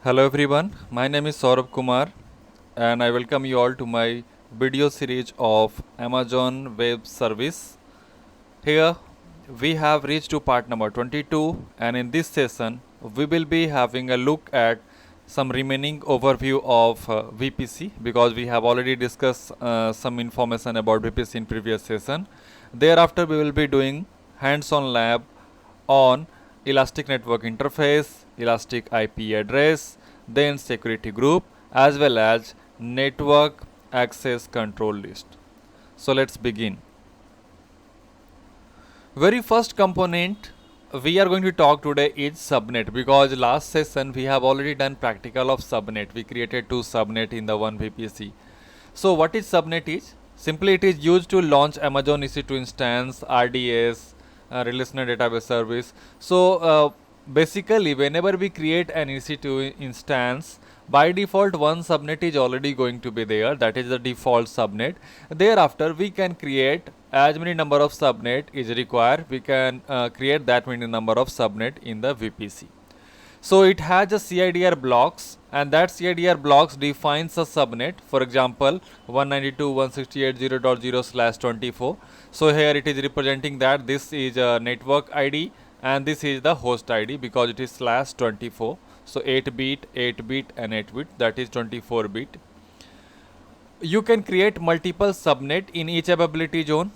Hello everyone, my name is Saurabh Kumar and I welcome you all to my video series of Amazon Web Service. Here we have reached to part number 22 and in this session we will be having a look at some remaining overview of VPC because we have already discussed some information about VPC in previous session. Thereafter we will be doing hands-on lab on Elastic Network Interface, Elastic IP address, then security group as well as network access control list. So let's begin. Very first component we are going to talk today is subnet because last session we have already done practical of subnet. We created two subnet in the one VPC. So what is subnet is? Simply it is used to launch Amazon EC2 instance, RDS, relational database service. So basically whenever we create an EC2 instance, by default one subnet is already going to be there, that is the default subnet. Thereafter we can create as many number of subnet is required, we can create that many number of subnet in the VPC. So it has a CIDR blocks and that CIDR blocks defines a subnet, for example 192.168.0.0/24. So here it is representing that this is a network ID and this is the host ID because it is /24. So 8 bit, 8 bit and 8 bit, that is 24 bit. You can create multiple subnet in each availability zone.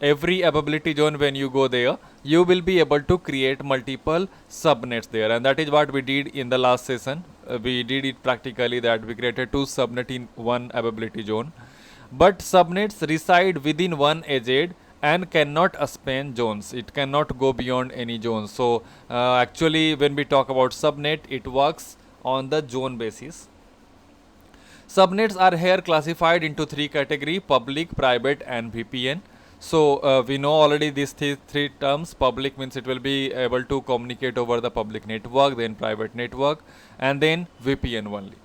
Every availability zone when you go there, you will be able to create multiple subnets there, and that is what we did in the last session. We did it practically that we created two subnet in one availability zone. But subnets reside within one edge and cannot span zones. It cannot go beyond any zone. So actually when we talk about subnet, it works on the zone basis. Subnets are here classified into three categories: public, private and VPN. So we know already these three terms. Public means it will be able to communicate over the public network, then private network and then VPN only.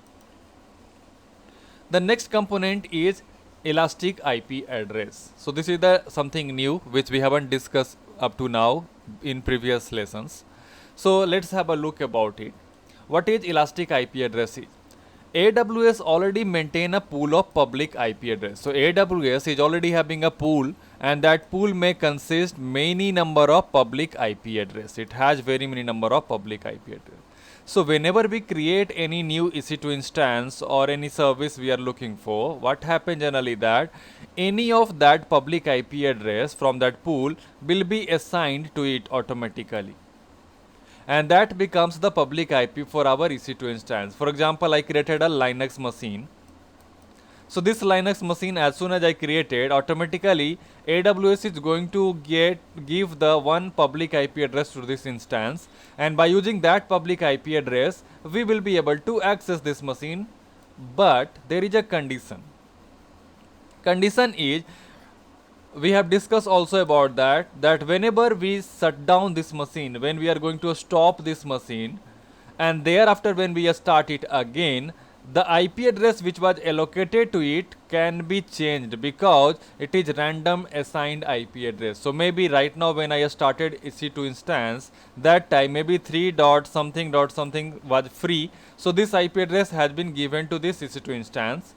The next component is Elastic IP address. So this is the something new which we haven't discussed up to now in previous lessons. So let's have a look about it. What is Elastic IP address is? AWS already maintain a pool of public IP address. So AWS is already having a pool and that pool may consist many number of public IP address. It has very many number of public IP address. So whenever we create any new EC2 instance or any service we are looking for, what happens generally that any of that public IP address from that pool will be assigned to it automatically. And that becomes the public IP for our EC2 instance. For example, I created a Linux machine. So this Linux machine, as soon as I created, automatically AWS is going to give the one public IP address to this instance, and by using that public IP address, we will be able to access this machine. But there is a condition. Condition is, we have discussed also about that whenever we shut down this machine, when we are going to stop this machine and thereafter when we start it again, the IP address which was allocated to it can be changed because it is random assigned IP address. So maybe right now when I started EC2 instance, that time maybe 3 dot something was free. So this IP address has been given to this EC2 instance.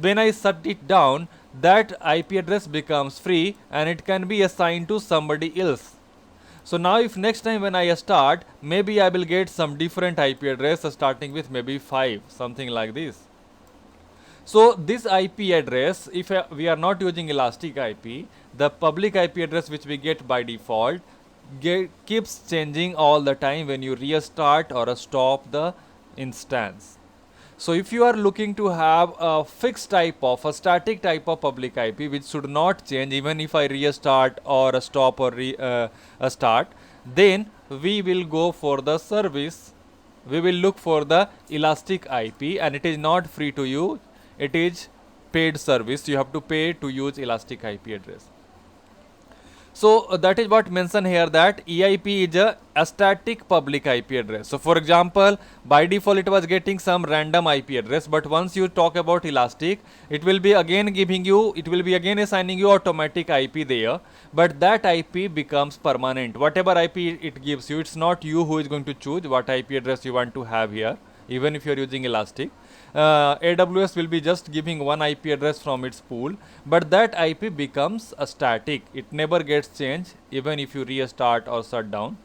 When I shut it down, that IP address becomes free and it can be assigned to somebody else. So now if next time when I start, maybe I will get some different IP address starting with maybe 5, something like this. So this IP address, if we are not using Elastic IP, the public IP address which we get by default keeps changing all the time when you restart or stop the instance. So if you are looking to have a fixed type of, a static type of public IP which should not change even if I restart or stop or start, then we will go for the service. We will look for the Elastic IP and it is not free to you. It is paid service. You have to pay to use Elastic IP address. So that is what mentioned here, that EIP is a static public IP address. So for example, by default it was getting some random IP address, but once you talk about Elastic, it will be again assigning you automatic IP there, but that IP becomes permanent. Whatever IP it gives you, it's not you who is going to choose what IP address you want to have here. even if you are using Elastic. AWS will be just giving one IP address from its pool, but that IP becomes a static. It never gets changed even if you restart or shut down.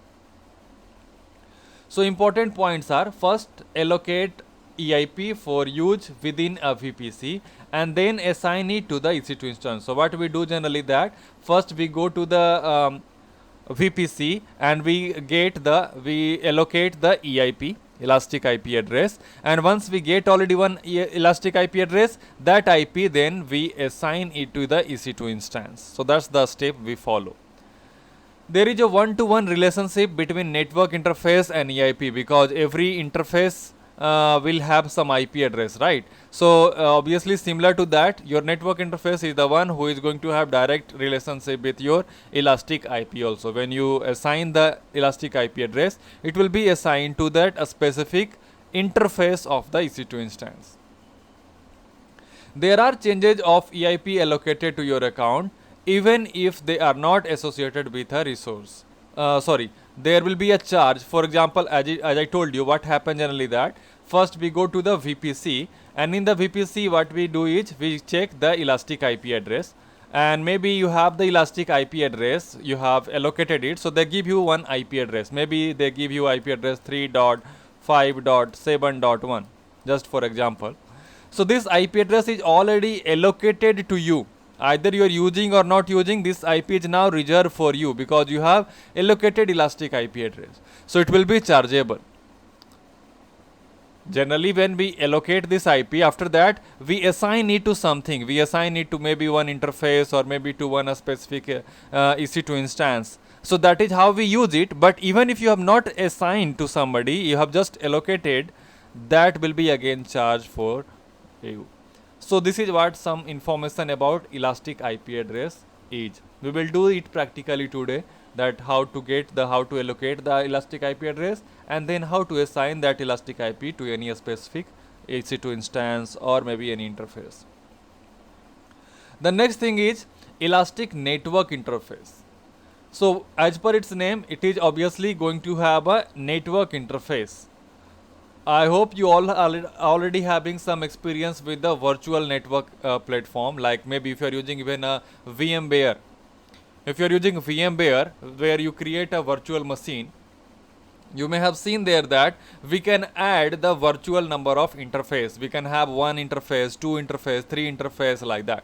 So important points are: first, allocate EIP for use within a VPC and then assign it to the EC2 instance. So what we do generally that first we go to the VPC and we allocate the EIP, Elastic IP address, and once we get already one Elastic IP address, that IP then we assign it to the EC2 instance. So that's the step we follow. There is a one-to-one relationship between network interface and EIP, because every interface will have some IP address, right? So obviously similar to that, your network interface is the one who is going to have direct relationship with your Elastic IP also. When you assign the Elastic IP address, it will be assigned to that a specific interface of the EC2 instance. There are changes of EIP allocated to your account even if they are not associated with a resource. There will be a charge. For example, as I told you, what happens generally that first we go to the VPC, and in the VPC what we do is we check the Elastic IP address, and maybe you have the Elastic IP address, you have allocated it, so they give you one IP address. Maybe they give you IP address 3.5.7.1, just for example. So this IP address is already allocated to you. Either you are using or not using, this IP is now reserved for you because you have allocated Elastic IP address. So it will be chargeable. Generally, when we allocate this IP, after that we assign it to something. We assign it to maybe one interface or maybe to one specific EC2 instance. So that is how we use it. But even if you have not assigned to somebody, you have just allocated, that will be again charged for you. So this is what some information about Elastic IP address is. We will do it practically today, that how to allocate the Elastic IP address and then how to assign that Elastic IP to any specific EC2 instance or maybe any interface. The next thing is Elastic Network Interface. So as per its name, it is obviously going to have a network interface. I hope you all are already having some experience with the virtual network platform, like maybe if you are using even a VMware. If you are using VMware where you create a virtual machine, you may have seen there that we can add the virtual number of interface. We can have one interface, two interface, three interface, like that.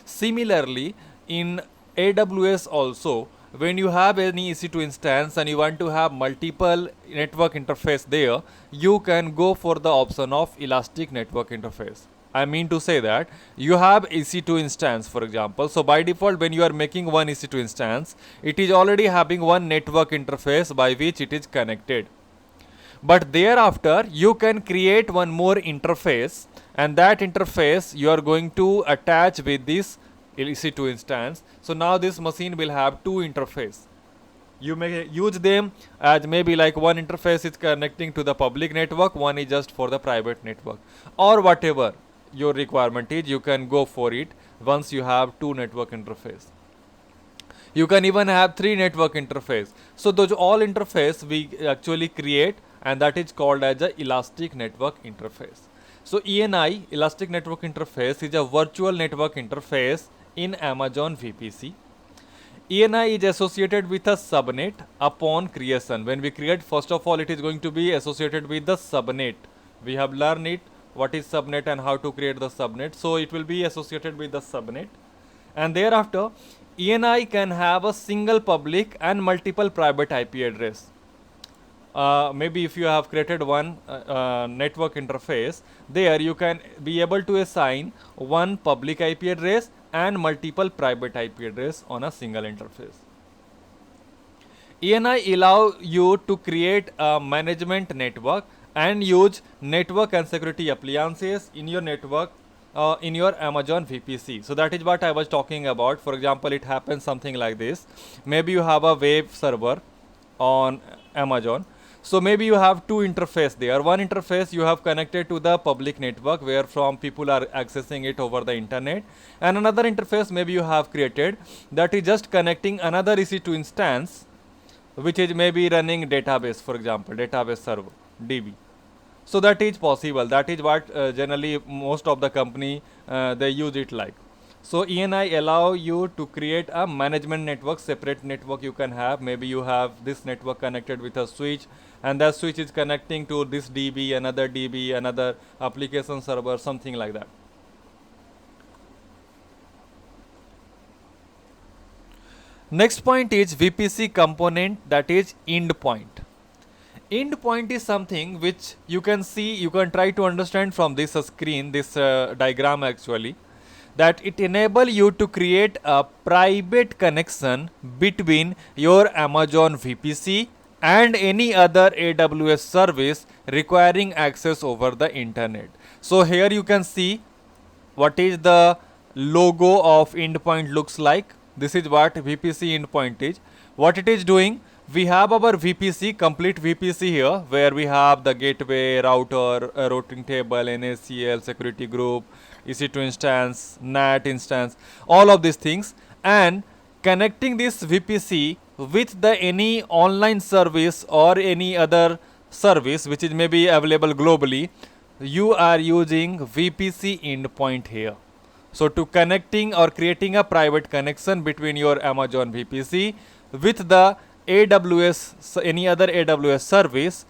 Similarly, in AWS also, when you have any EC2 instance and you want to have multiple network interface there, you can go for the option of Elastic Network Interface. I mean to say that you have EC2 instance, for example. So by default, when you are making one EC2 instance, it is already having one network interface by which it is connected. But thereafter, you can create one more interface, and that interface you are going to attach with this EC2 instance. So now this machine will have two interface. You may use them as maybe like one interface is connecting to the public network, one is just for the private network, or whatever your requirement is, you can go for it once you have two network interface. You can even have three network interface. So those all interface we actually create, and that is called as a Elastic Network Interface. So ENI, Elastic Network Interface, is a virtual network interface in Amazon VPC. ENI is associated with a subnet upon creation. When we create, first of all, it is going to be associated with the subnet. We have learned it, what is subnet and how to create the subnet. So it will be associated with the subnet. And thereafter, ENI can have a single public and multiple private IP address. Maybe if you have created one network interface, there you can be able to assign one public IP address and multiple private IP address on a single interface. ENI allow you to create a management network and use network and security appliances in your network in your Amazon VPC. So that is what I was talking about. For example, it happens something like this. Maybe you have a web server on Amazon. So maybe you have two interface there. One interface you have connected to the public network where from people are accessing it over the internet, and another interface maybe you have created that is just connecting another EC2 instance which is maybe running database, for example, database server, DB. So that is possible. That is what generally most of the company they use it like. So ENI allow you to create a management network, separate network you can have. Maybe you have this network connected with a switch, and that switch is connecting to this DB, another application server, something like that. Next point is VPC component, that is endpoint. Endpoint is something which you can see, you can try to understand from this screen, this diagram actually, that it enable you to create a private connection between your Amazon VPC and any other AWS service requiring access over the internet. So here you can see what is the logo of endpoint looks like. This is what VPC endpoint is. What it is doing, we have our VPC, complete VPC here, where we have the gateway, router, routing table, NACL, security group, EC2 instance, NAT instance, all of these things, and connecting this VPC with the any online service or any other service which is maybe available globally, you are using VPC endpoint here. So to connecting or creating a private connection between your Amazon VPC with the AWS, any other AWS service,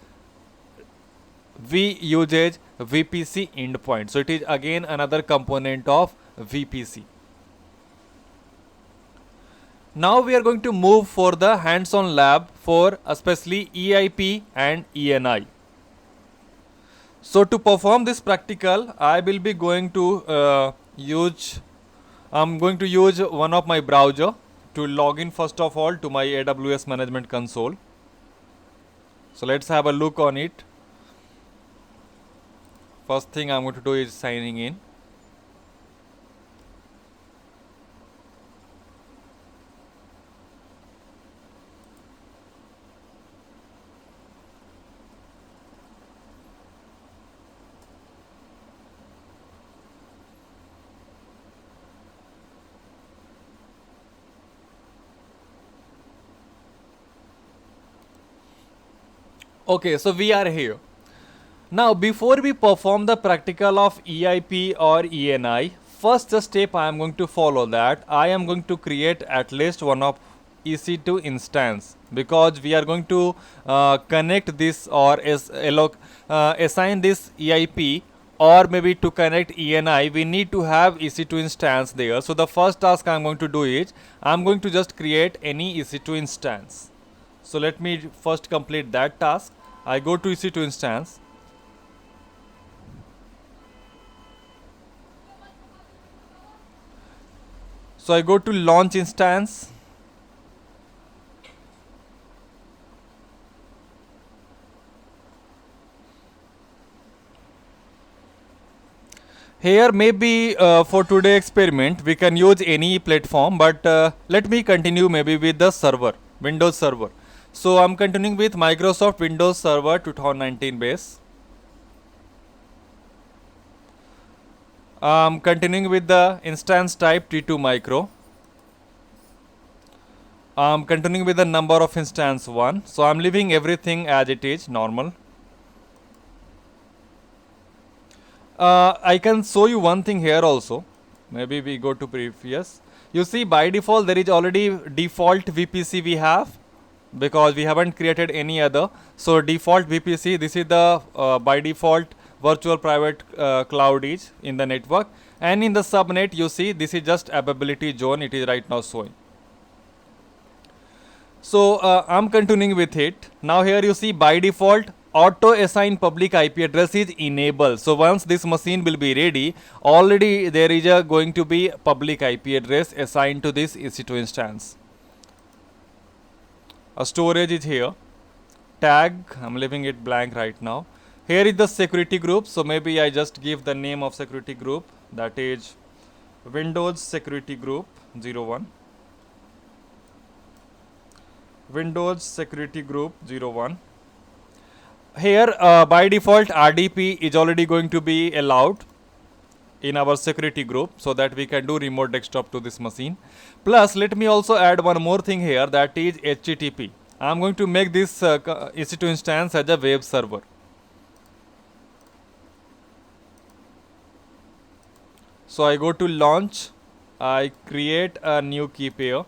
we use VPC endpoint. So it is again another component of VPC. Now we are going to move for the hands-on lab for especially EIP and ENI. So to perform this practical, I will be going to I'm going to use one of my browser to log in first of all to my AWS Management Console. So let's have a look on it. First thing I'm going to do is signing in. Okay, so we are here. Now, before we perform the practical of EIP or ENI, first step I am going to follow that I am going to create at least one of EC2 instance, because we are going to connect this or assign this EIP, or maybe to connect ENI, we need to have EC2 instance there. So the first task I am going to do is I am going to just create any EC2 instance. So let me first complete that task. I go to EC2 instance. So I go to launch instance. Here maybe for today experiment we can use any platform, but let me continue maybe with the server, Windows Server. So I'm continuing with Microsoft Windows Server 2019 base. I'm continuing with the instance type T2 micro. I'm continuing with the number of instance 1. So I'm leaving everything as it is, normal. I can show you one thing here also. Maybe we go to previous. You see, by default there is already default VPC we have, because we haven't created any other. So default VPC, this is the by default virtual private cloud is in the network, and in the subnet you see this is just availability zone, it is right now showing. So I'm continuing with it. Now here you see by default auto assign public IP address is enabled. So once this machine will be ready, already there is going to be public IP address assigned to this EC2 instance. A storage is here. Tag, I'm leaving it blank right now. Here is the security group. So maybe I just give the name of security group, that is Windows Security Group 01. Windows Security Group 01. Here by default RDP is already going to be allowed in our security group, so that we can do remote desktop to this machine. Plus let me also add one more thing here, that is HTTP. I am going to make this EC2 instance as a web server. So I go to launch, I create a new key pair,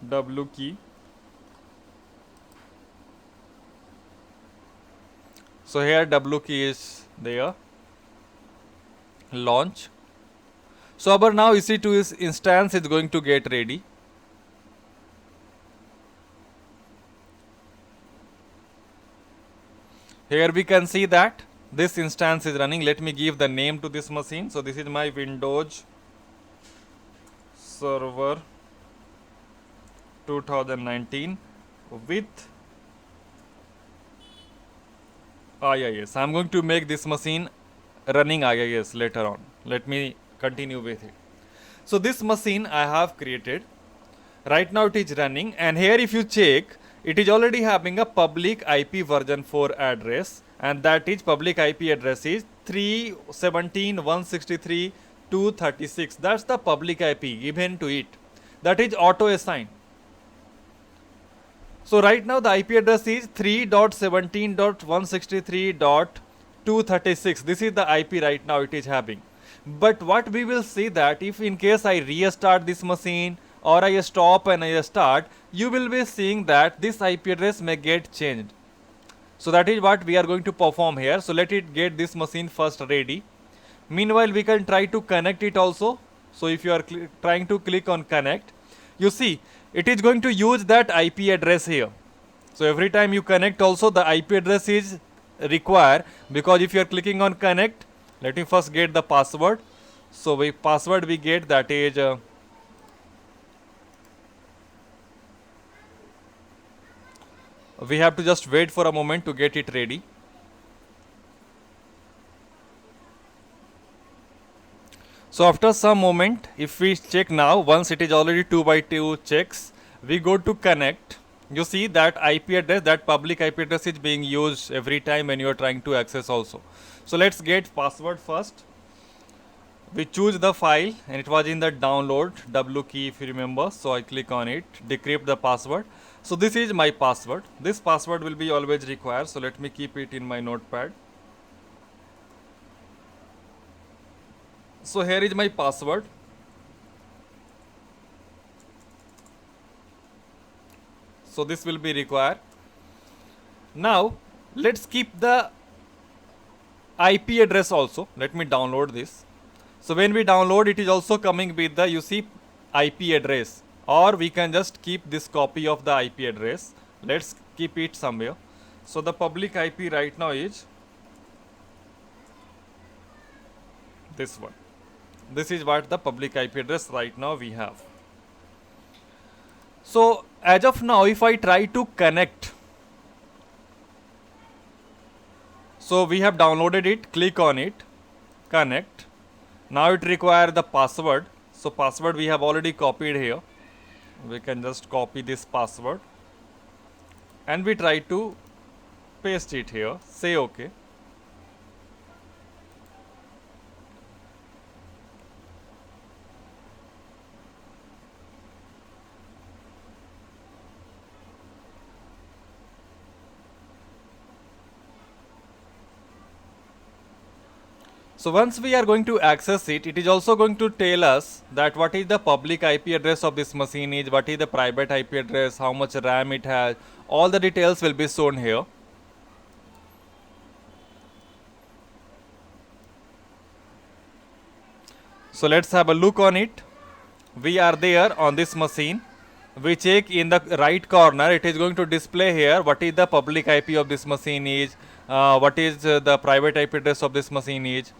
w key. So here w key is there, launch. So our now EC2 is instance is going to get ready. Here we can see that this instance is running. Let me give the name to this machine. So this is my Windows Server 2019 with IIS. I'm going to make this machine running IIS later on. Let me continue with it. So this machine I have created. Right now it is running, and here if you check, it is already having a public IP version 4 address, and that is public IP address is 317.163.236. That's the public IP given to it. That is auto assigned. So right now the IP address is 3.17.163.236. This is the IP right now it is having. But what we will see that if in case I restart this machine or I stop and I start, you will be seeing that this IP address may get changed. So that is what we are going to perform here. So let it get this machine first ready. Meanwhile, we can try to connect it also. So if you are trying to click on connect, you see it is going to use that IP address here. So every time you connect also the IP address is required, because if you are clicking on connect, let me first get the password. So password we get that is we have to just wait for a moment to get it ready. So after some moment, if we check now, once it is already 2x2 checks, we go to connect. You see that IP address, that public IP address is being used every time when you are trying to access also. So let's get password first. We choose the file, and it was in the download, W key if you remember. So I click on it, decrypt the password. So this is my password. This password will be always required. So let me keep it in my notepad. So here is my password. So this will be required. Now let's keep the IP address also. Let me download this. So when we download, it is also coming with the, you see, IP address, or we can just keep this copy of the IP address. Let's keep it somewhere. So the public IP right now is this one. This is what the public IP address right now we have. So as of now, if I try to connect, so we have downloaded it, click on it, connect. Now it requires the password. So password we have already copied here. We can just copy this password and we try to paste it here, say OK. So once we are going to access it, it is also going to tell us that what is the public IP address of this machine is, what is the private IP address, how much RAM it has, all the details will be shown here. So let's have a look on it. We are there on this machine. We check in the right corner, it is going to display here what is the public IP of this machine is, what is the private IP address of this machine is.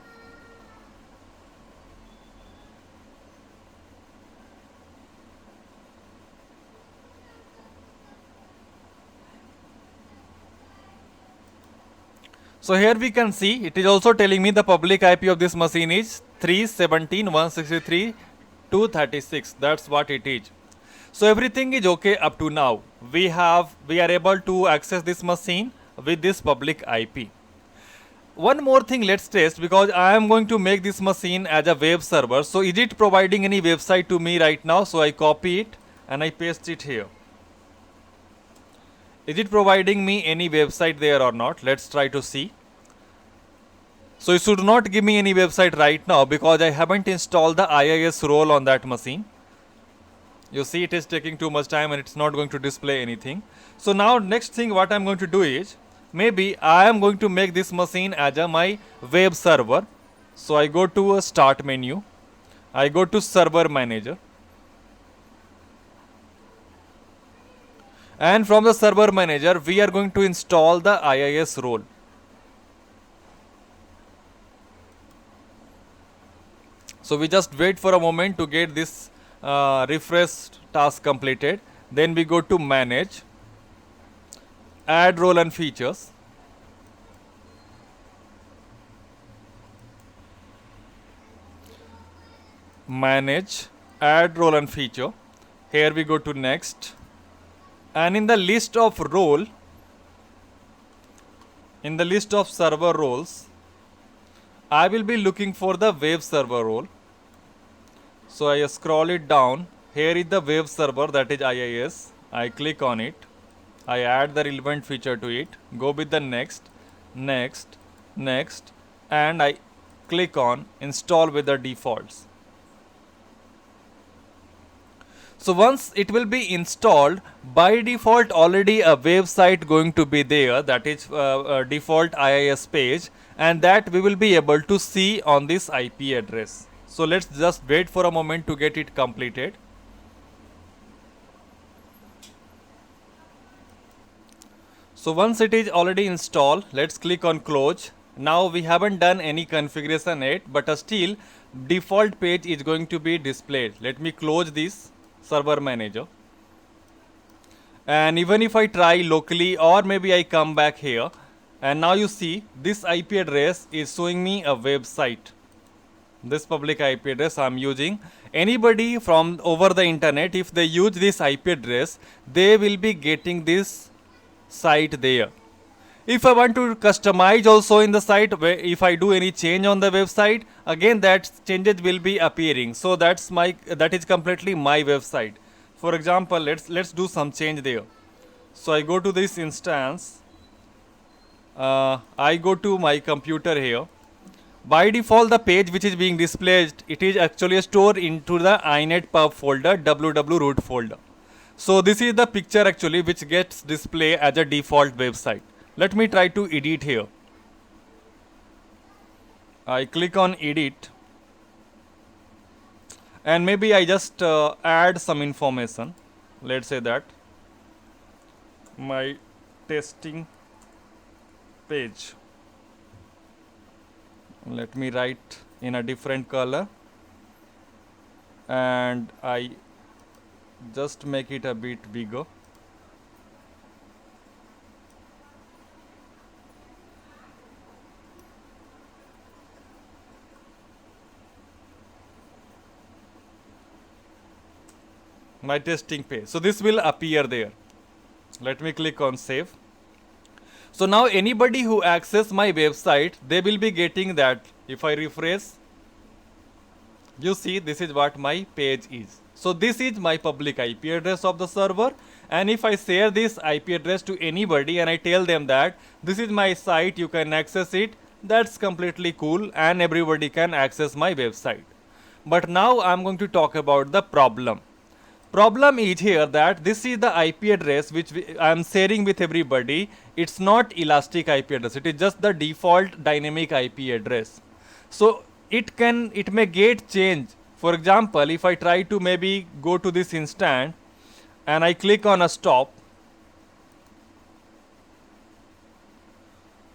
So here we can see it is also telling me the public IP of this machine is 317.163.236. That's what it is. So everything is okay up to now. We are able to access this machine with this public IP. One more thing let's test, because I am going to make this machine as a web server. So is it providing any website to me right now? So I copy it and I paste it here. Is it providing me any website there or not? Let's try to see. So it should not give me any website right now because I haven't installed the IIS role on that machine. You see, it is taking too much time and it's not going to display anything. So now next thing what I'm going to do is, maybe I am going to make this machine as a my web server. So I go to a start menu, I go to server manager, and from the server manager we are going to install the IIS role. So we just wait for a moment to get this refresh task completed. Then we go to manage, add role and features. Manage, add role and feature. Here we go to next. And in the list of role, in the list of server roles, I will be looking for the web server role. So I scroll it down. Here is the web server, that is IIS. I click on it. I add the relevant feature to it. Go with the next, next, next, and I click on install with the defaults. So once it will be installed, by default already a website going to be there, that is default IIS page, and that we will be able to see on this IP address. So let's just wait for a moment to get it completed. So once it is already installed, let's click on close. Now we haven't done any configuration yet, but still default page is going to be displayed. Let me close this server manager. And even if I try locally, or maybe I come back here, and now you see this IP address is showing me a website. This public IP address I am using. Anybody from over the internet, if they use this IP address, they will be getting this site there. If I want to customize also in the site, where if I do any change on the website, again that changes will be appearing. So that is completely my website. For example, let's do some change there. So I go to this instance. I go to my computer here. By default, the page which is being displayed, it is actually stored into the inet pub folder, www root folder. So this is the picture actually which gets displayed as a default website. Let me try to edit here. I click on edit, and maybe I just add some information. Let's say that my testing page. Let me write in a different color, and I just make it a bit bigger. My testing page. So this will appear there. Let me click on save. So now anybody who access my website, they will be getting that. If I refresh, you see this is what my page is. So this is my public IP address of the server, and if I share this IP address to anybody and I tell them that this is my site, you can access it, that's completely cool and everybody can access my website. But now I'm going to talk about the problem. Problem is here that this is the IP address which I am sharing with everybody. It's not elastic IP address. It is just the default dynamic IP address. So it may get changed. For example, if I try to maybe go to this instance and I click on a stop,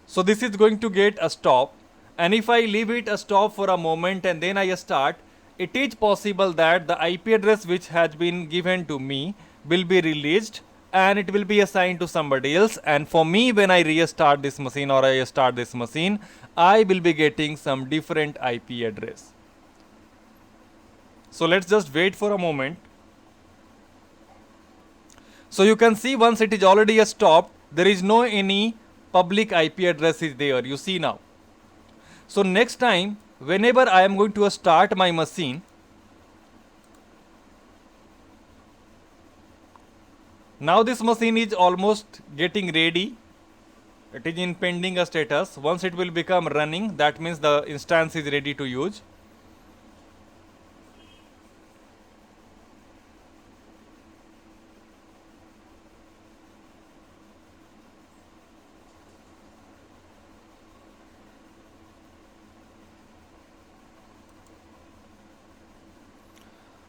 so this is going to get a stop, and if I leave it a stop for a moment and then I start, it is possible that the IP address which has been given to me will be released and it will be assigned to somebody else, and for me when I restart this machine or I start this machine, I will be getting some different IP address. So let's just wait for a moment. So you can see once it is already stopped, there is no any public IP address is there, you see now. So next time whenever I am going to start my machine, now this machine is almost getting ready. It is in pending a status. Once it will become running, that means the instance is ready to use.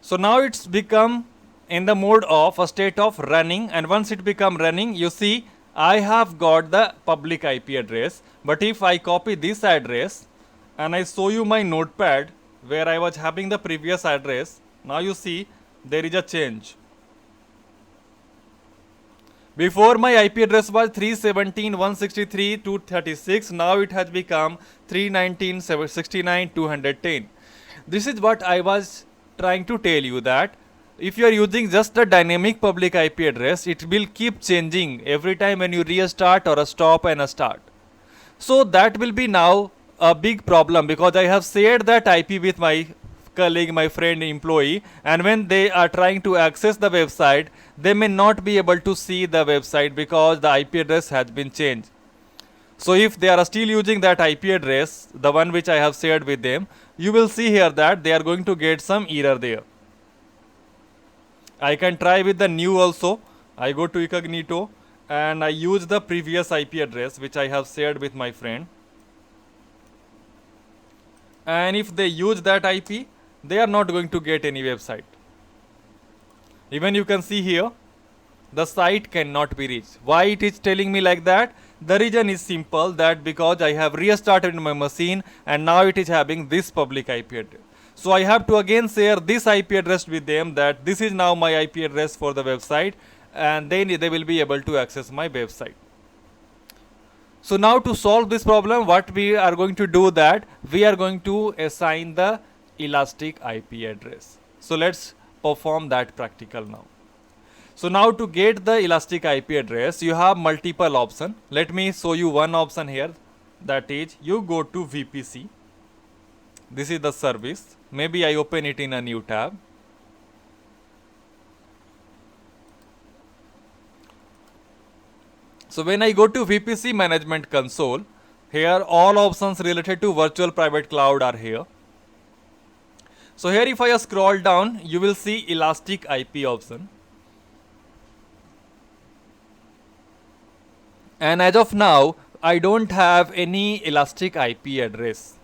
So now it's become in the mode of a state of running, and once it become running, you see I have got the public IP address. But if I copy this address and I show you my notepad where I was having the previous address, now you see there is a change. Before my IP address was 317.163.236, now it has become 319.69.210. This is what I was trying to tell you, that if you are using just the dynamic public IP address, it will keep changing every time when you restart or a stop and a start. So that will be now a big problem, because I have shared that IP with my colleague, my friend, employee, and when they are trying to access the website, they may not be able to see the website because the IP address has been changed. So if they are still using that IP address, the one which I have shared with them, you will see here that they are going to get some error there. I can try with the new also. I go to incognito and I use the previous IP address which I have shared with my friend. And if they use that IP, they are not going to get any website. Even you can see here, the site cannot be reached. Why it is telling me like that? The reason is simple, that because I have restarted my machine and now it is having this public IP address. So I have to again share this IP address with them, that this is now my IP address for the website, and then they will be able to access my website. So now to solve this problem, what we are going to do, that we are going to assign the elastic IP address. So let's perform that practical now. So now to get the elastic IP address, you have multiple options. Let me show you one option here, that is you go to VPC. This is the service. Maybe I open it in a new tab. So when I go to VPC Management Console, here all options related to virtual private cloud are here. So here if I scroll down, you will see elastic IP option. And as of now, I don't have any elastic IP address.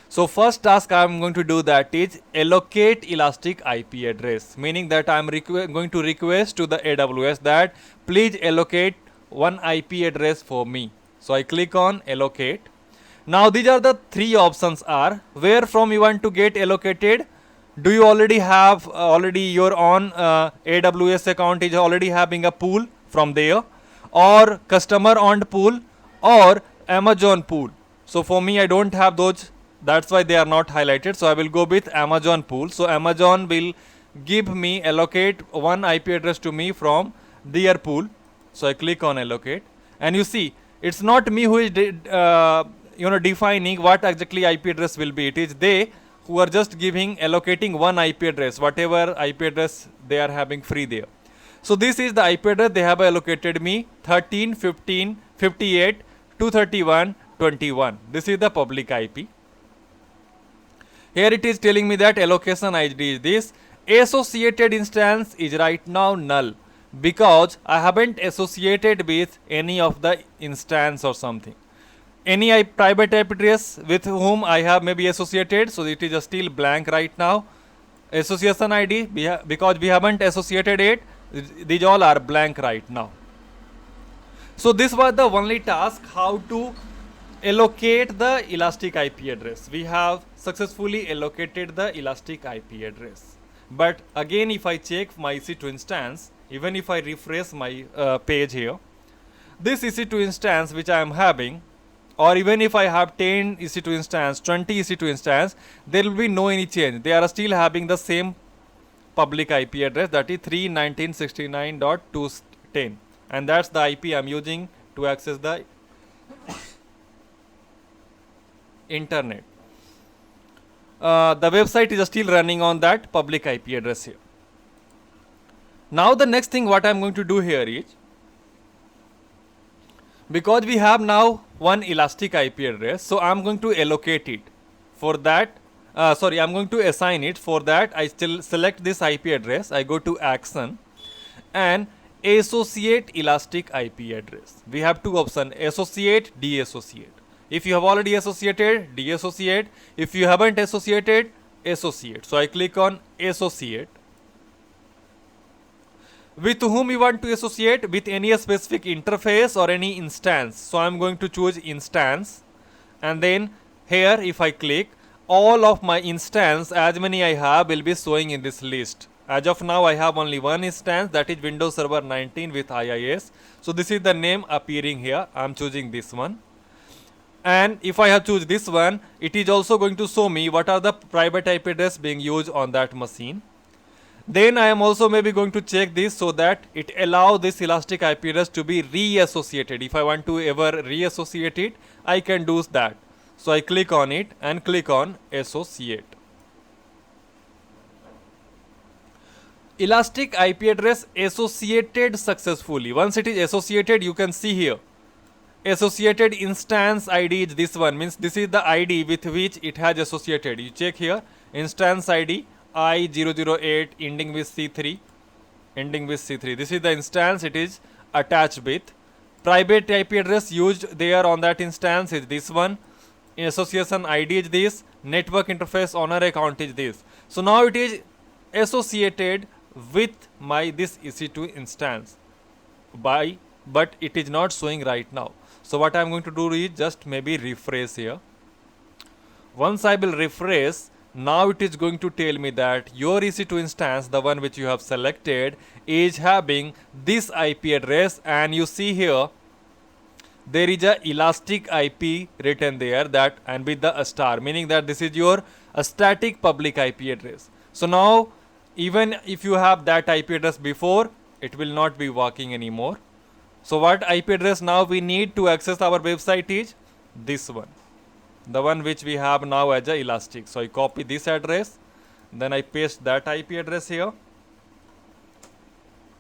So first task I am going to do, that is allocate elastic IP address, meaning that I am going to request to the AWS that please allocate one IP address for me. So I click on allocate. Now these are the three options are, where from you want to get allocated. Do you already have your own AWS account is already having a pool from there, or customer owned pool, or Amazon pool? So for me, I don't have those, that's why they are not highlighted. So I will go with Amazon pool. So Amazon will give me allocate one IP address to me from their pool. So I click on allocate, and you see it's not me who is defining what exactly IP address will be. It is they who are just allocating one IP address, whatever IP address they are having free there. So this is the IP address they have allocated me, 13, 15, 58, 231, 21. This is the public IP. Here it is telling me that allocation ID is this. Associated instance is right now null, because I haven't associated with any of the instance or something. Any private IP address with whom I have maybe associated, so it is still blank right now. Association ID, because we haven't associated it, these all are blank right now. So this was the only task, how to allocate the elastic IP address. We have successfully allocated the elastic IP address. But again, if I check my EC2 instance, even if I refresh my page here, this EC2 instance which I am having, or even if I have 10 EC2 instance, 20 EC2 instance, there will be no any change. They are still having the same public IP address, that is 319.69.210, and that's the IP I am using to access the internet. The website is still running on that public IP address here. Now the next thing what I am going to do here is, Because we have now one elastic IP address, so I'm going to allocate it. For that, I'm going to assign it. For that, I still select this IP address. I go to action and associate elastic IP address. We have two options: associate, deassociate. If you have already associated, deassociate. If you haven't associated, associate. So I click on associate. With whom you want to associate? With any specific interface or any instance. So I'm going to choose instance, and then here if I click, all of my instance, as many I have, will be showing in this list. As of now, I have only one instance, that is Windows Server 19 with IIS. So this is the name appearing here. I'm choosing this one. And if I have choose this one, it is also going to show me what are the private IP address being used on that machine. Then I am also maybe going to check this so that it allow this elastic IP address to be reassociated. If I want to ever reassociate it, I can do that. So I click on it and click on associate. Elastic IP address associated successfully. Once it is associated, you can see here. Associated instance ID is this one, means this is the ID with which it has associated. You check here, instance ID I008 ending with C3, This is the instance it is attached with. Private IP address used there on that instance is this one. Association ID is this. Network interface owner account is this. So now it is associated with my this EC2 instance but it is not showing right now. So what I am going to do is just maybe refresh here. Once I will refresh, now it is going to tell me that your EC2 instance, the one which you have selected, is having this IP address, and you see here there is a elastic IP written there, that and with the star, meaning that this is your static public IP address. So now even if you have that IP address before, it will not be working anymore. So what IP address now we need to access our website is this one, the one which we have now as a elastic. So I copy this address, then I paste that IP address here,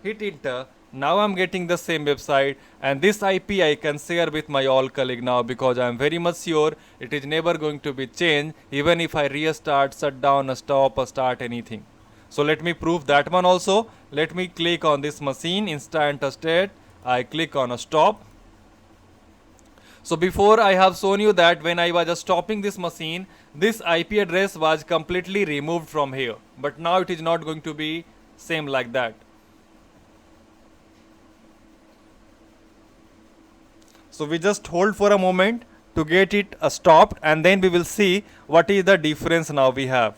hit enter. Now I'm getting the same website, and this IP I can share with my all colleague now, because I am very much sure it is never going to be changed even if I restart, shut down, stop, or start anything. So let me prove that one also. Let me click on this machine, instant state. I click on a stop. So before I have shown you that when I was stopping this machine, this IP address was completely removed from here. But now it is not going to be same like that. So we just hold for a moment to get it stopped, and then we will see what is the difference now we have.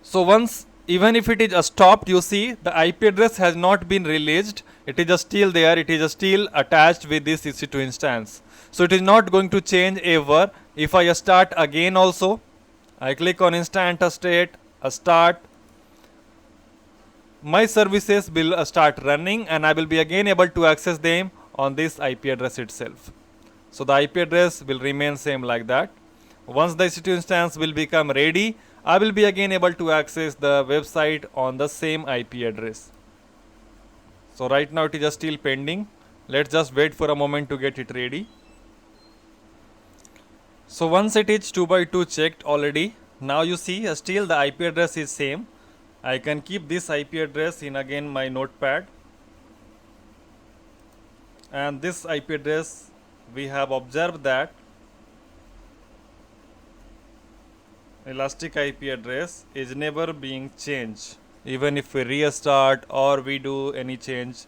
So once, even if it is stopped, you see the IP address has not been released. It is still there. It is still attached with this EC2 instance. So it is not going to change ever. If I start again also, I click on instant state, start. My services will start running, and I will be again able to access them on this IP address itself. So the IP address will remain same like that. Once the EC2 instance will become ready, I will be again able to access the website on the same IP address. So right now it is still pending. Let's just wait for a moment to get it ready. So once it is 2x2 checked already, now you see still the IP address is same. I can keep this IP address in again my notepad, and this IP address we have observed that elastic IP address is never being changed. Even if we restart or we do any change,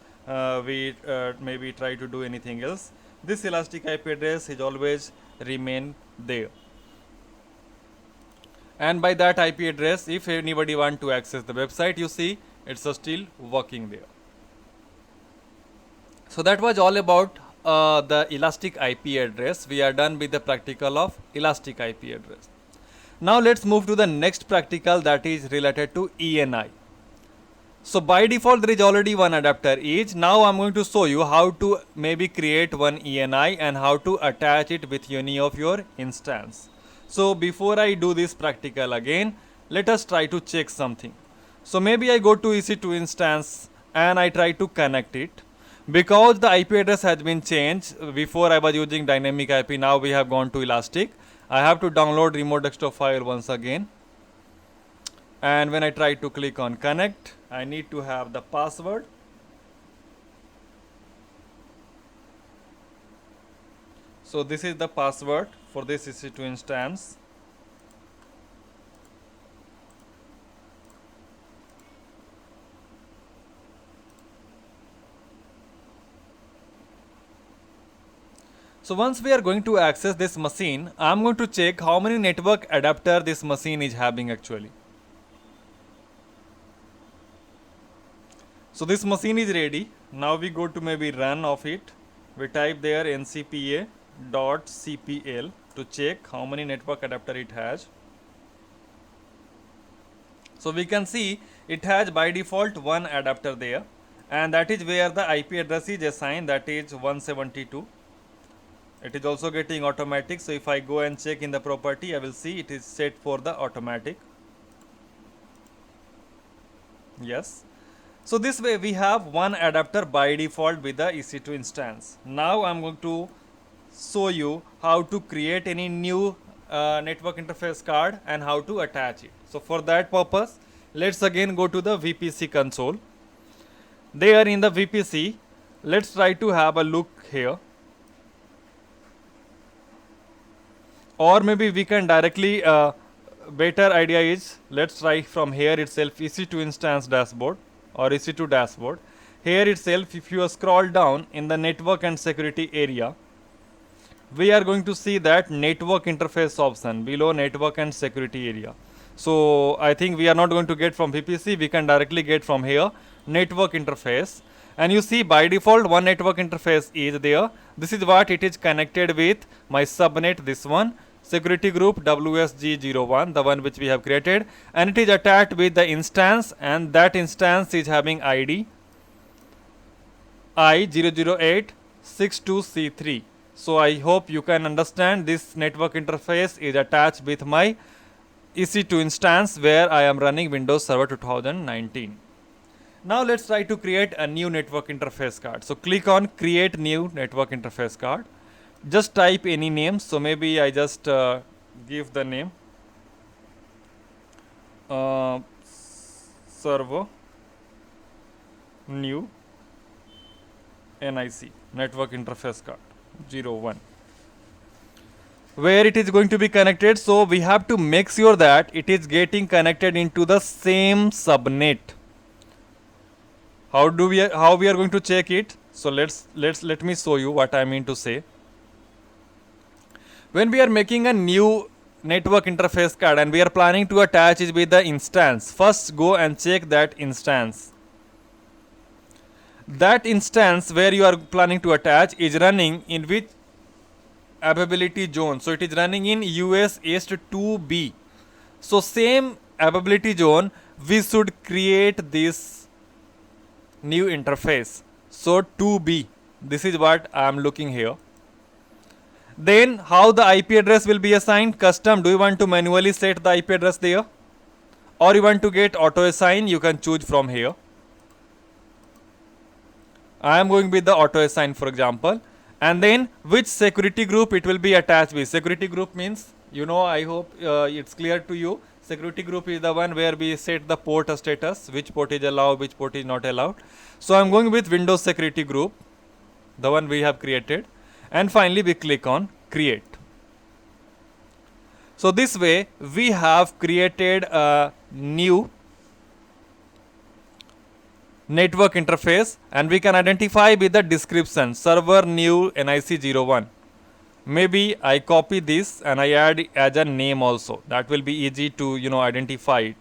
we maybe try to do anything else, this elastic IP address is always remain there. And by that IP address, if anybody want to access the website, you see it's still working there. So that was all about the elastic IP address. We are done with the practical of elastic IP address. Now let's move to the next practical, that is related to ENI. So by default there is already one adapter each. Now I'm going to show you how to maybe create one ENI and how to attach it with any of your instance. So before I do this practical again, let us try to check something. So maybe I go to EC2 instance and I try to connect it. Because the IP address has been changed, before I was using dynamic IP, now we have gone to Elastic. I have to download remote desktop file once again. And when I try to click on connect, I need to have the password. So this is the password for this EC2 instance. So once we are going to access this machine, I am going to check how many network adapter this machine is having actually. So this machine is ready. Now we go to maybe run of it. We type there ncpa.cpl to check how many network adapter it has. So we can see it has by default one adapter there, and that is where the IP address is assigned, that is 172. It is also getting automatic. So if I go and check in the property, I will see it is set for the automatic. Yes. So this way we have one adapter by default with the EC2 instance. Now I'm going to show you how to create any new network interface card and how to attach it. So for that purpose, let's again go to the VPC console. There in the VPC, let's try to have a look here. Or maybe we can directly, better idea is, let's try from here itself EC2 instance dashboard or EC2 dashboard. Here itself, if you scroll down in the network and security area, we are going to see that network interface option below network and security area. So I think we are not going to get from VPC, we can directly get from here network interface. And you see by default one network interface is there. This is what it is connected with my subnet, this one, security group WSG01, the one which we have created, and it is attached with the instance, and that instance is having ID I00862C3. So I hope you can understand this network interface is attached with my EC2 instance where I am running Windows Server 2019. Now let's try to create a new network interface card. So click on create new network interface card. Just type any name. So maybe I just give the name server new NIC network interface card 01, where it is going to be connected. So we have to make sure that it is getting connected into the same subnet. How we are going to check it? So let me show you what I mean to say. When we are making a new network interface card and we are planning to attach it with the instance, first go and check that instance. That instance where you are planning to attach is running in which availability zone. So it is running in US East 2B. So same availability zone, we should create this new interface. So 2B, this is what I am looking here. Then how the IP address will be assigned? Custom. Do you want to manually set the IP address there, or you want to get auto assign? You can choose from here. I am going with the auto assign, for example. And then which security group it will be attached with. Security group means, you know, I hope it's clear to you. Security group is the one where we set the port status, which port is allowed, which port is not allowed. So I am going with Windows security group, the one we have created. And finally we click on create. So this way we have created a new network interface, and we can identify with the description server new NIC01. Maybe I copy this and I add as a name also. That will be easy to, you know, identify it.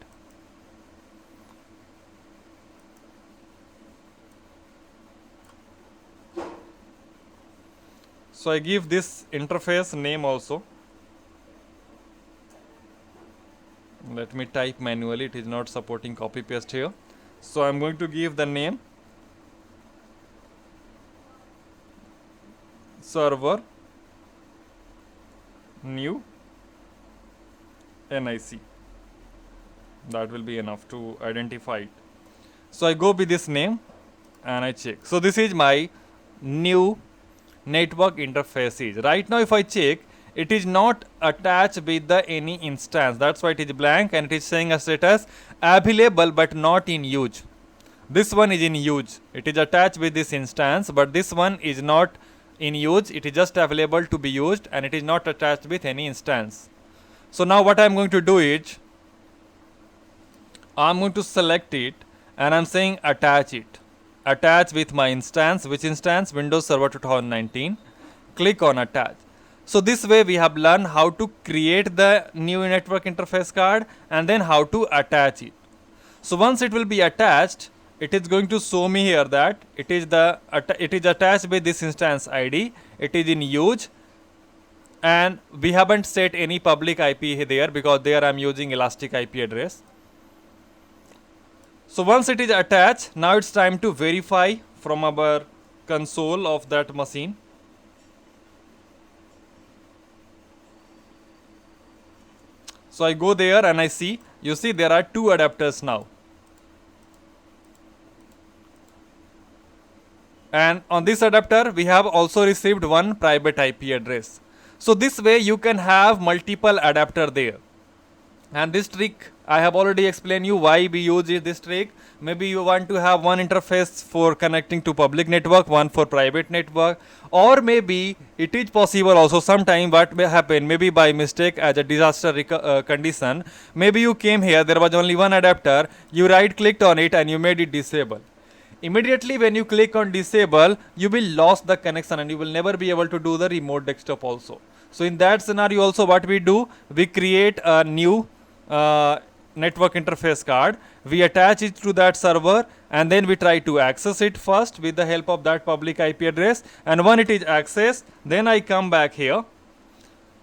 So I give this interface name also. Let me type manually, it is not supporting copy paste here. So I am going to give the name server new NIC. That will be enough to identify it. So I go with this name and I check. So this is my new network interface is. Right now if I check, it is not attached with the any instance. That's why it is blank and it is saying a status available but not in use. This one is in use. It is attached with this instance, but this one is not in use. It is just available to be used and it is not attached with any instance. So now what I am going to do is, I am going to select it and I am saying attach it. Attach with my instance. Which instance? Windows Server 2019. Click on attach. So this way we have learned how to create the new network interface card and then how to attach it. So once it will be attached, it is going to show me here that it is attached with this instance ID. It is in use, and we haven't set any public IP there because there I am using elastic IP address. So once it is attached, now it's time to verify from our console of that machine. So I go there and I see, you see there are two adapters now. And on this adapter we have also received one private IP address. So this way you can have multiple adapter there. And this trick I have already explained you why we use this trick. Maybe you want to have one interface for connecting to public network, one for private network, or maybe it is possible also sometime what may happen, maybe by mistake as a disaster condition, maybe you came here, there was only one adapter, you right clicked on it and you made it disable. Immediately when you click on disable, you will lose the connection and you will never be able to do the remote desktop also. So in that scenario also what we do, we create a new network interface card, we attach it to that server and then we try to access it first with the help of that public IP address, and when it is accessed, then I come back here,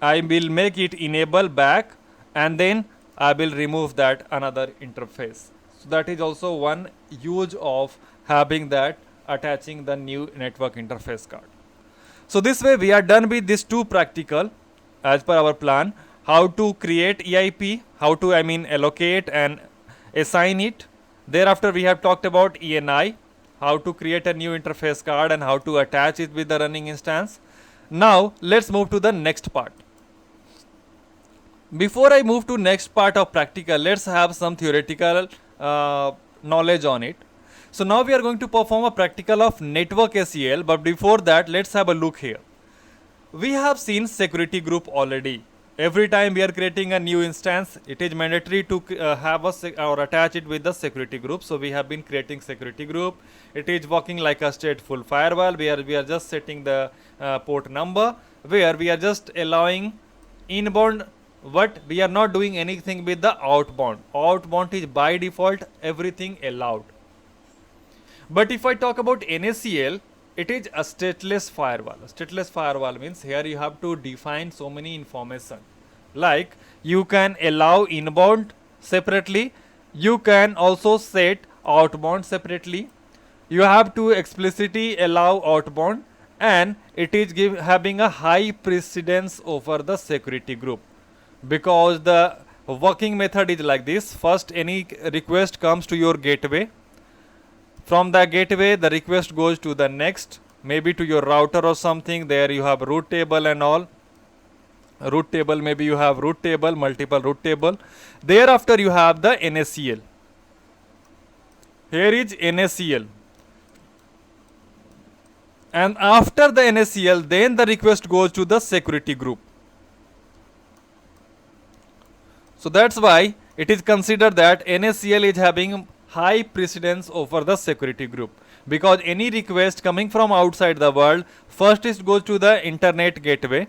I will make it enable back and then I will remove that another interface. So that is also one use of having that attaching the new network interface card. So this way we are done with these two practical as per our plan. How to create EIP, how to allocate and assign it. Thereafter we have talked about ENI, how to create a new interface card and how to attach it with the running instance. Now let's move to the next part. Before I move to next part of practical, let's have some theoretical knowledge on it. So now we are going to perform a practical of network SEL, but before that let's have a look here. We have seen security group already. Every time we are creating a new instance, it is mandatory to have or attach it with the security group. So we have been creating security group. It is working like a stateful firewall where we are just setting the port number, where we are just allowing inbound, but we are not doing anything with the outbound. Outbound is by default everything allowed. But if I talk about NACL, it is a stateless firewall. A stateless firewall means here you have to define so many information. Like you can allow inbound separately, you can also set outbound separately. You have to explicitly allow outbound, and it is having a high precedence over the security group, because the working method is like this. First any request comes to your gateway. From the gateway, the request goes to the next, maybe to your router or something. There you have root table and all. Root table, maybe you have root table, multiple root table. Thereafter you have the NACL. Here is NACL. And after the NACL, then the request goes to the security group. So that's why it is considered that NACL is having high precedence over the security group, because any request coming from outside the world, first it goes to the internet gateway,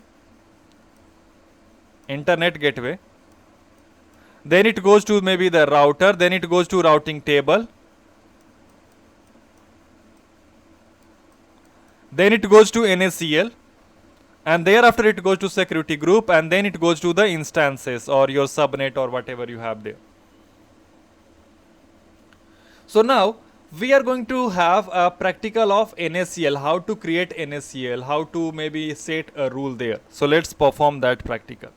then it goes to maybe the router, then it goes to routing table, then it goes to NACL, and thereafter it goes to security group, and then it goes to the instances or your subnet or whatever you have there. So now we are going to have a practical of NACL, how to create NACL, how to maybe set a rule there. So let's perform that practical.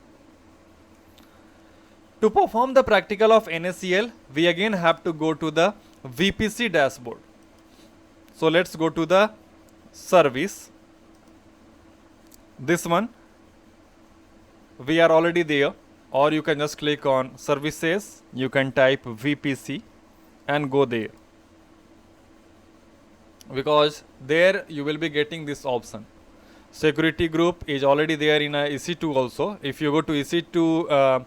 To perform the practical of NACL, we again have to go to the VPC dashboard. So let's go to the service. This one, we are already there, or you can just click on services, you can type VPC and go there, because there you will be getting this option. Security group is already there in a EC2 also. If you go to EC2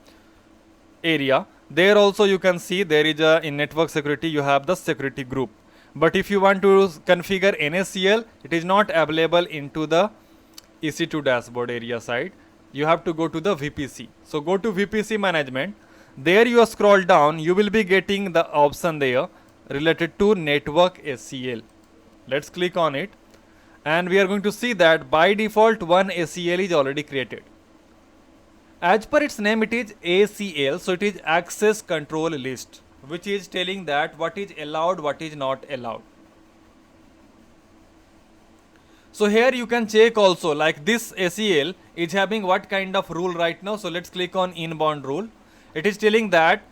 area, there also you can see there is a, in network security you have the security group. But if you want to configure NACL, it is not available into the EC2 dashboard area side. You have to go to the VPC. So go to VPC management. There you scroll down, you will be getting the option there related to network ACL. Let's click on it, and we are going to see that by default one ACL is already created. As per its name, it is ACL, so it is access control list, which is telling that what is allowed, what is not allowed. So here you can check also, like this ACL is having what kind of rule right now. So let's click on inbound rule. It is telling that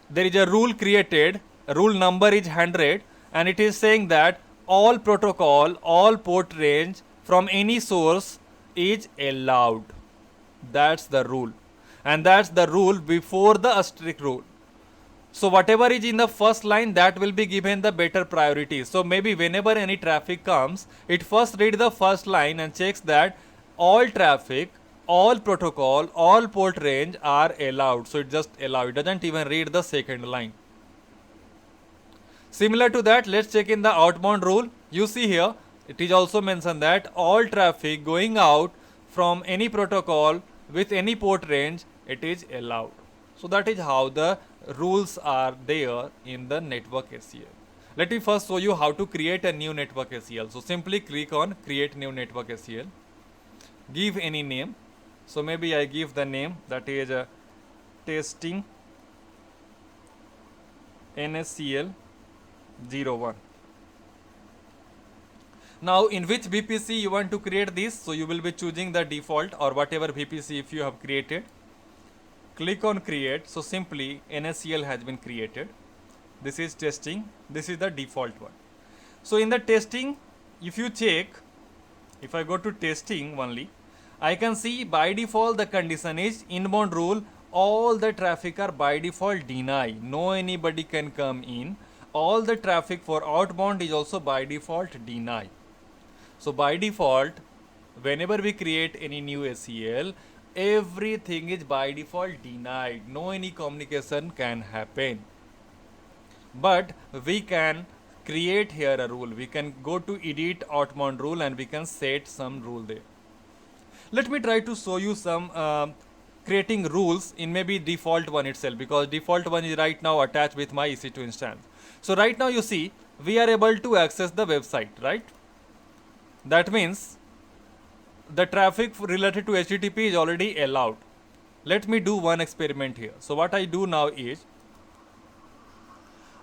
there is a rule created, rule number is 100, and it is saying that all protocol, all port range from any source is allowed. That's the rule, and that's the rule before the asterisk rule. So whatever is in the first line, that will be given the better priority. So maybe whenever any traffic comes, it first read the first line and checks that all traffic, all protocol, all port range are allowed. So it just allow, it doesn't even read the second line. Similar to that, let's check in the outbound rule. You see here, it is also mentioned that all traffic going out from any protocol with any port range, it is allowed. So that is how the rules are there in the network ACL. Let me first show you how to create a new network ACL. So simply click on create new network ACL. Give any name. So maybe I give the name that is testing NACL 01. Now in which VPC you want to create this, so you will be choosing the default or whatever VPC if you have created. Click on create. So simply NACL has been created. This is testing, this is the default one. So in the testing, if you check, if I go to testing only, I can see by default the condition is inbound rule, all the traffic are by default deny, no anybody can come in. All the traffic for outbound is also by default deny. So by default, whenever we create any new ACL, everything is by default denied, no any communication can happen. But we can create here a rule. We can go to edit outbound rule and we can set some rule there. Let me try to show you some creating rules in maybe default one itself, because default one is right now attached with my EC2 instance. So right now you see we are able to access the website, right? That means the traffic related to HTTP is already allowed. Let me do one experiment here. So what I do now is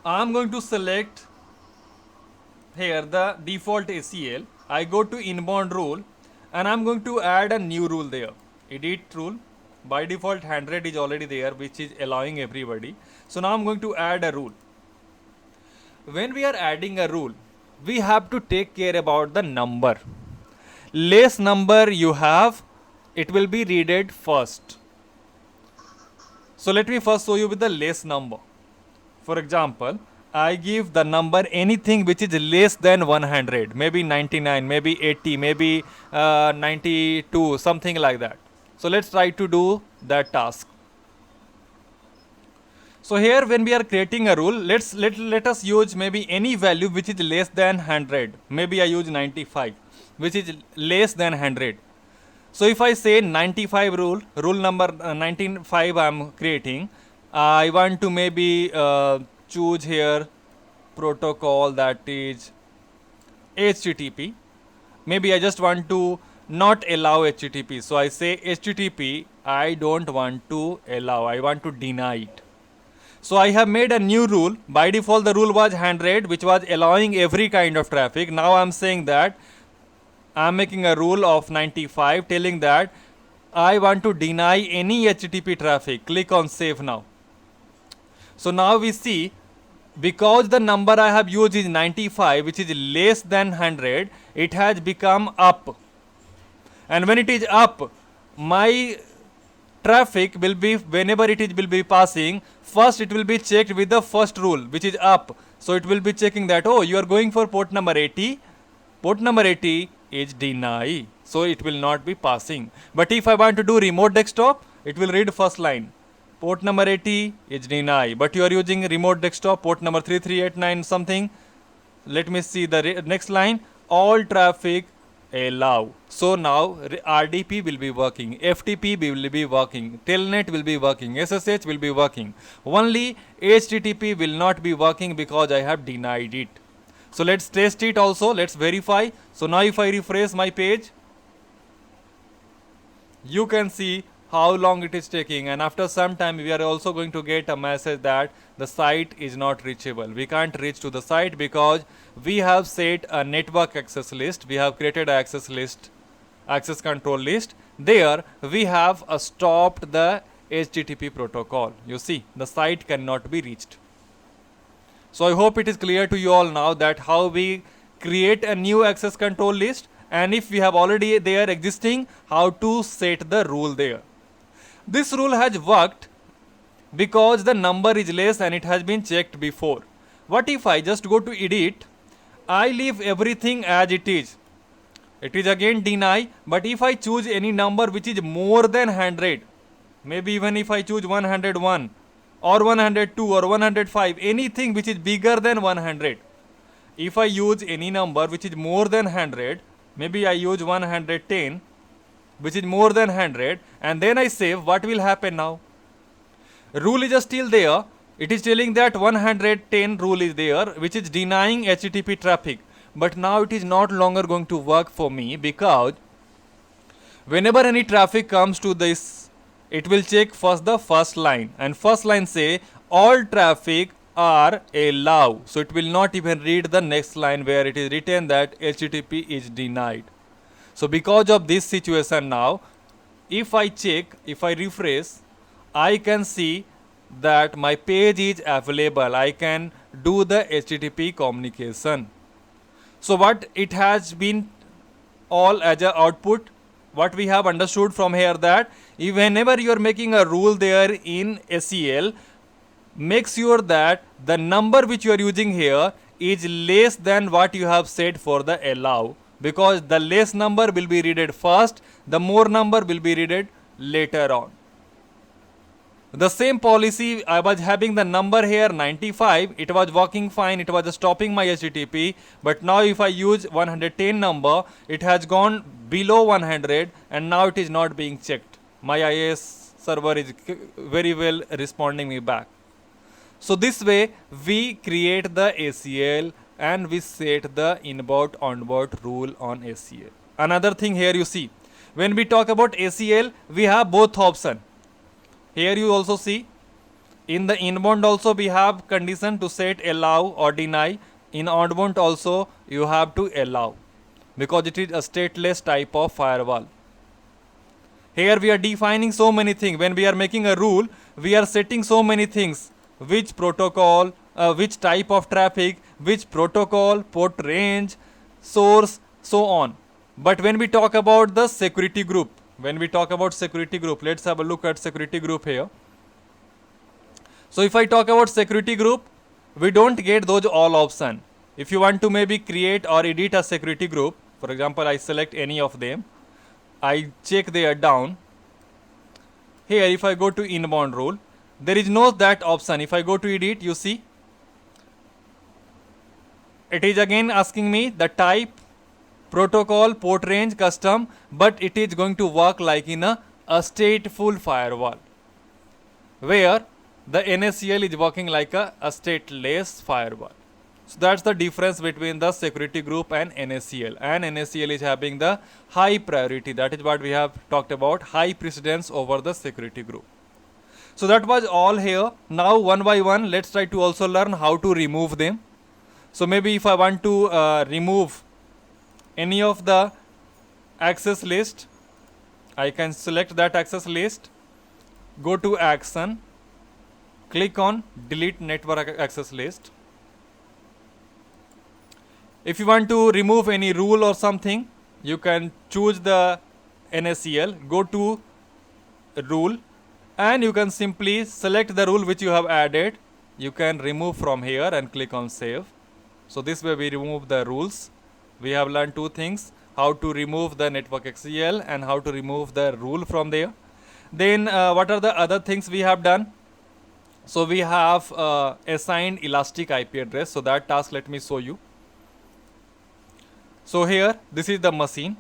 I am going to select here the default ACL. I go to inbound rule and I am going to add a new rule there. Edit rule. By default 100 is already there, which is allowing everybody. So now I am going to add a rule. When we are adding a rule, we have to take care about the number. Less number you have, it will be readed first. So let me first show you with the less number. For example, I give the number anything which is less than 100, maybe 99, maybe 80, maybe 92, something like that. So let's try to do that task. So here when we are creating a rule, let us use maybe any value which is less than 100. Maybe I use 95, which is less than 100. So if I say 95 rule number 95 I am creating, I want to maybe choose here protocol that is HTTP. Maybe I just want to not allow HTTP. So I say HTTP, I don't want to allow, I want to deny it. So I have made a new rule. By default the rule was 100, which was allowing every kind of traffic. Now I am saying that I am making a rule of 95 telling that I want to deny any HTTP traffic. Click on save now. So now we see because the number I have used is 95, which is less than 100, it has become up. And when it is up, my traffic will be, whenever it will be passing, first it will be checked with the first rule, which is up. So it will be checking that, oh, you are going for port number 80. Port number 80 is deny. So it will not be passing. But if I want to do remote desktop, it will read first line. Port number 80 is deny. But you are using remote desktop, port number 3389 something. Let me see the next line. All traffic allow. So now RDP will be working, FTP will be working, Telnet will be working, SSH will be working. Only HTTP will not be working because I have denied it. So let's test it also, let's verify. So now if I refresh my page, you can see how long it is taking, and after some time we are also going to get a message that the site is not reachable. We can't reach to the site because we have set a network access list. We have created an access list, access control list. There we have stopped the HTTP protocol. You see, the site cannot be reached. So I hope it is clear to you all now that how we create a new access control list, and if we have already there existing, how to set the rule there. This rule has worked because the number is less and it has been checked before. What if I just go to edit, I leave everything as it is. It is again deny, but if I choose any number which is more than 100, maybe even if I choose 101 or 102 or 105, anything which is bigger than 100, if I use any number which is more than 100, maybe I use 110, which is more than 100, and then I save, what will happen now? Rule is still there. It is telling that 110 rule is there, which is denying HTTP traffic. But now it is not longer going to work for me, because whenever any traffic comes to this, it will check first the first line, and first line say all traffic are allow. So it will not even read the next line where it is written that HTTP is denied. So because of this situation now, if I check, if I refresh, I can see that my page is available. I can do the HTTP communication. So what it has been all as a output, what we have understood from here, that whenever you are making a rule there in SEL, make sure that the number which you are using here is less than what you have set for the allow, because the less number will be read first, the more number will be read later on. The same policy, I was having the number here 95, it was working fine, it was stopping my HTTP, but now if I use 110 number, it has gone below 100 and now it is not being checked. My IIS server is very well responding me back. So this way we create the ACL and we set the inbound onboard rule on ACL. Another thing here you see, when we talk about ACL, we have both options. Here you also see, in the inbound also we have condition to set allow or deny. In outbound also you have to allow, because it is a stateless type of firewall. Here we are defining so many things. When we are making a rule, we are setting so many things. Which protocol, which type of traffic, which protocol, port range, source, so on. But when we talk about the security group, let's have a look at security group here. So if I talk about security group, we don't get those all options. If you want to maybe create or edit a security group, for example, I select any of them, I check there down. Here if I go to inbound rule, there is no that option. If I go to edit, you see, it is again asking me the type, protocol, port range, custom, but it is going to work like in a stateful firewall, where the NACL is working like a stateless firewall. So that's the difference between the security group and NACL. And NACL is having the high priority. That is what we have talked about, high precedence over the security group. So that was all here. Now one by one, let's try to also learn how to remove them. So maybe if I want to remove any of the access list, I can select that access list, go to action, click on delete network access list. If you want to remove any rule or something, you can choose the NaCl, go to rule, and you can simply select the rule which you have added. You can remove from here and click on save. So this way we remove the rules. We have learned two things: how to remove the network XCL and how to remove the rule from there. Then what are the other things we have done? So we have assigned elastic IP address. So that task let me show you. So here this is the machine.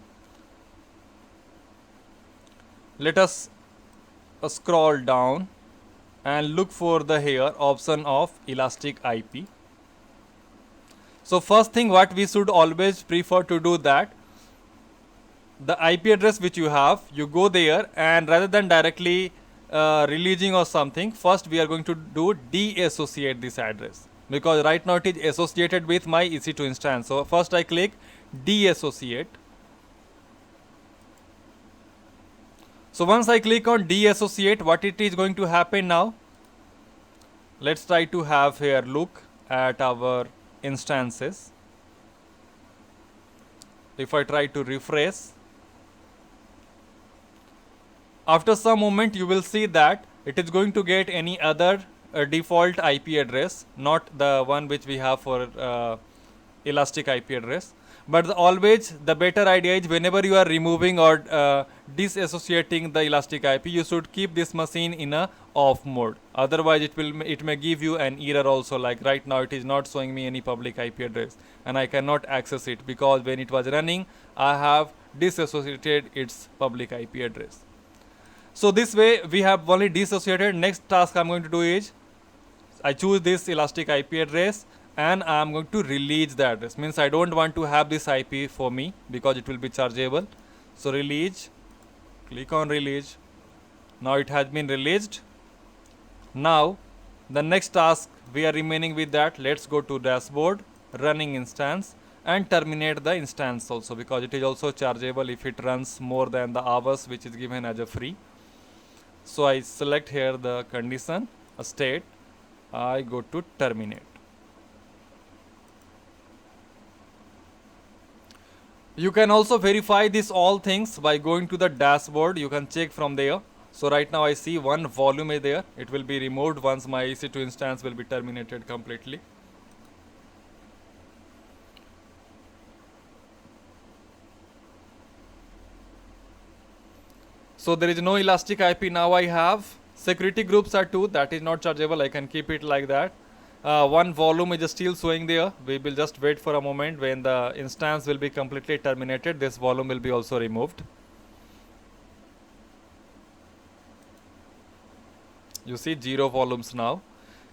Let us scroll down and look for the here option of elastic IP. So first thing what we should always prefer to do that the IP address which you have, you go there and rather than directly releasing or something, first we are going to do deassociate this address, because right now it is associated with my EC2 instance. So first I click deassociate. So once I click on deassociate, what it is going to happen now? Let's try to have here look at our instances. If I try to refresh, after some moment you will see that it is going to get any other default IP address, not the one which we have for elastic IP address. But always the better idea is whenever you are removing or disassociating the elastic IP, you should keep this machine in a off mode. Otherwise it may give you an error also, like right now it is not showing me any public IP address and I cannot access it because when it was running I have disassociated its public IP address. So this way we have only dissociated. Next task I am going to do is I choose this elastic IP address and I am going to release the address. Means I don't want to have this IP for me because it will be chargeable. So release, click on release. Now it has been released. Now the next task we are remaining with that. Let's go to dashboard, running instance, and terminate the instance also, because it is also chargeable if it runs more than the hours which is given as a free. So I select here the condition, a state, I go to terminate. You can also verify this all things by going to the dashboard. You can check from there. So right now I see one volume is there. It will be removed once my EC2 instance will be terminated completely. So there is no elastic IP now I have. Security groups are 2, that is not chargeable. I can keep it like that. One volume is still showing there. We will just wait for a moment. When the instance will be completely terminated, this volume will be also removed. You see 0 volumes now.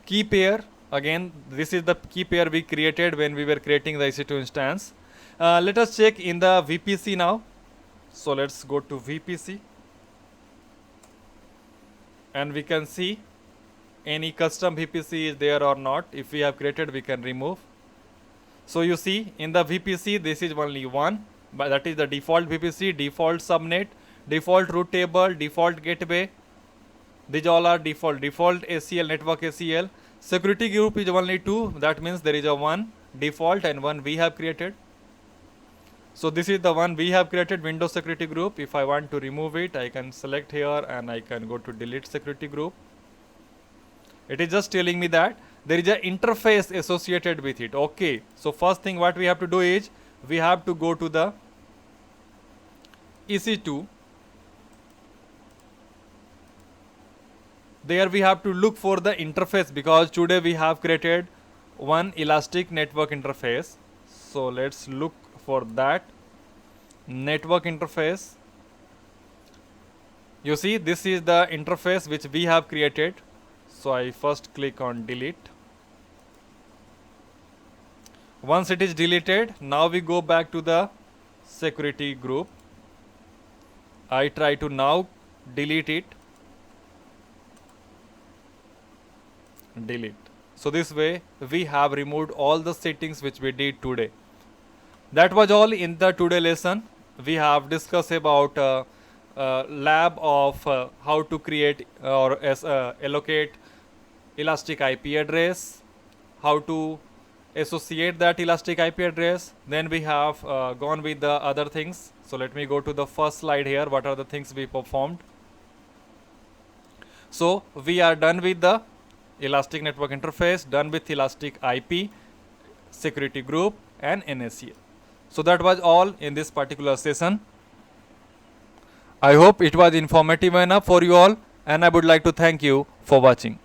Key pair, again this is the key pair we created when we were creating the EC2 instance. Let us check in the VPC now. So let's go to VPC and we can see any custom VPC is there or not. If we have created, we can remove. So you see in the VPC this is only one, but that is the default VPC, default subnet, default route table, default gateway. These all are default ACL, network ACL. Security group is only 2, that means there is a one default and one we have created. So this is the one we have created, Windows security group. If I want to remove it, I can select here and I can go to delete security group. It is just telling me that there is an interface associated with it. Okay, so first thing what we have to do is we have to go to the EC2. There we have to look for the interface, because today we have created one elastic network interface. So let's look for that network interface. You see this is the interface which we have created. So I first click on delete. Once it is deleted, now we go back to the security group. I try to now delete it. Delete. So this way we have removed all the settings which we did today. That was all in the today lesson. We have discussed about lab of how to create or allocate elastic IP address, how to associate that elastic IP address. Then we have gone with the other things. So let me go to the first slide here. What are the things we performed? So we are done with the elastic network interface, done with elastic IP, security group and NACL. So that was all in this particular session. I hope it was informative enough for you all, and I would like to thank you for watching.